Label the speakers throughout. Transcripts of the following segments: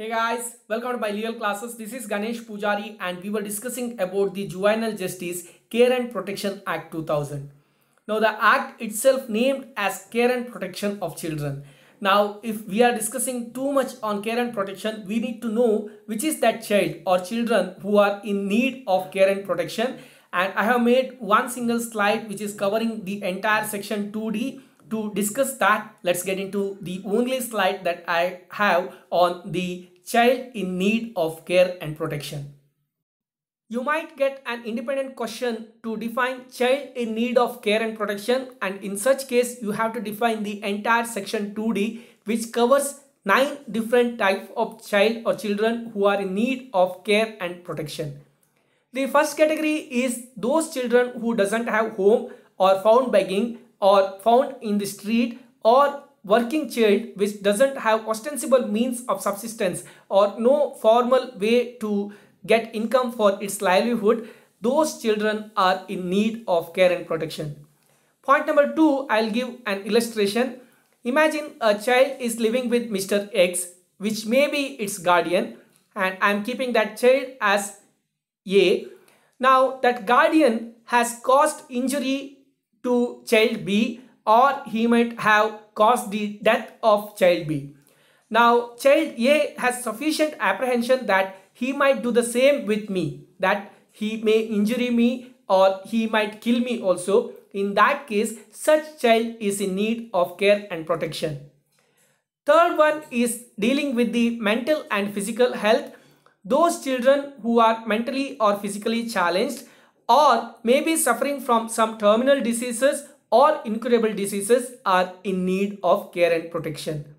Speaker 1: Hey guys, welcome to my legal classes. This is Ganesh Pujari and we were discussing about the Juvenile Justice Care and Protection Act 2000. Now the act itself named as Care and Protection of Children. Now if we are discussing too much on care and protection, we need to know which is that child or children who are in need of care and protection. And I have made one single slide which is covering the entire section 2D. To discuss that, let's get into the only slide that I have on the child in need of care and protection. You might get an independent question to define child in need of care and protection, and in such case you have to define the entire section 2D, which covers 9 different types of child or children who are in need of care and protection. The first category is those children who doesn't have home or found begging or found in the street, or working child which doesn't have ostensible means of subsistence or no formal way to get income for its livelihood. Those children are in need of care and protection. Point number 2, I'll give an illustration. Imagine a child is living with Mr. X, which may be its guardian, and I'm keeping that child as A. Now that guardian has caused injury to child B, or he might have caused the death of child B. Now child A has sufficient apprehension that he might do the same with me, that he may injure me or he might kill me also. In that case, such child is in need of care and protection. Third one is dealing with the mental and physical health. Those children who are mentally or physically challenged, or maybe suffering from some terminal diseases or incurable diseases, are in need of care and protection.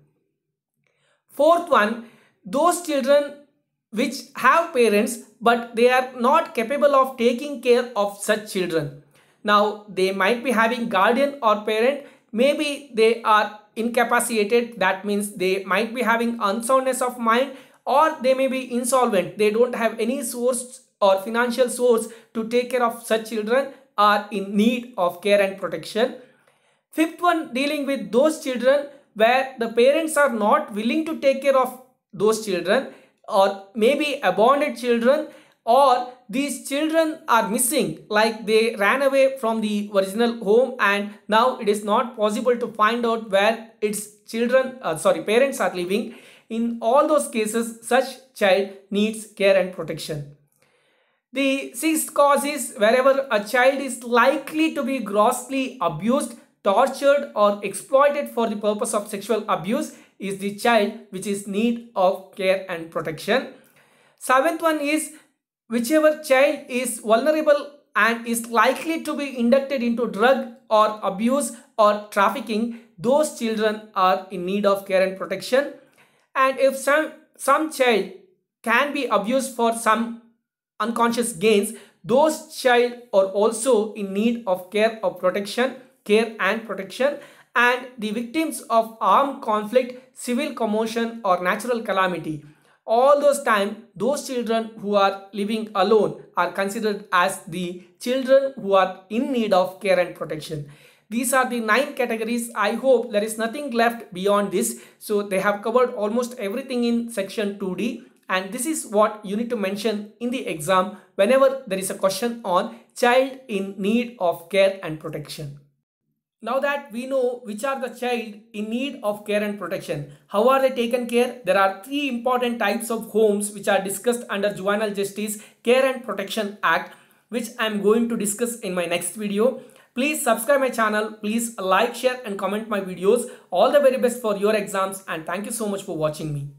Speaker 1: Fourth one, those children which have parents but they are not capable of taking care of such children. Now they might be having guardian or parent, maybe they are incapacitated, that means they might be having unsoundness of mind, or they may be insolvent, they don't have any source or financial source to take care of such children, are in need of care and protection. Fifth one, dealing with those children where the parents are not willing to take care of those children, or maybe abandoned children, or these children are missing, like they ran away from the original home and now it is not possible to find out where its parents are living. In all those cases, such child needs care and protection. The sixth cause is wherever a child is likely to be grossly abused, tortured or exploited for the purpose of sexual abuse, is the child which is in need of care and protection. Seventh one is whichever child is vulnerable and is likely to be inducted into drug or abuse or trafficking, those children are in need of care and protection. And if some child can be abused for some unconscious gains, those child are also in need of care and protection. And the victims of armed conflict, civil commotion or natural calamity, all those time, those children who are living alone are considered as the children who are in need of care and protection. These are the 9 categories. I hope there is nothing left beyond this. So they have covered almost everything in section 2D. And this is what you need to mention in the exam whenever there is a question on child in need of care and protection. Now that we know which are the child in need of care and protection, how are they taken care? There are 3 important types of homes which are discussed under Juvenile Justice Care and Protection Act, which I am going to discuss in my next video. Please subscribe my channel, please like, share and comment my videos. All the very best for your exams, and thank you so much for watching me.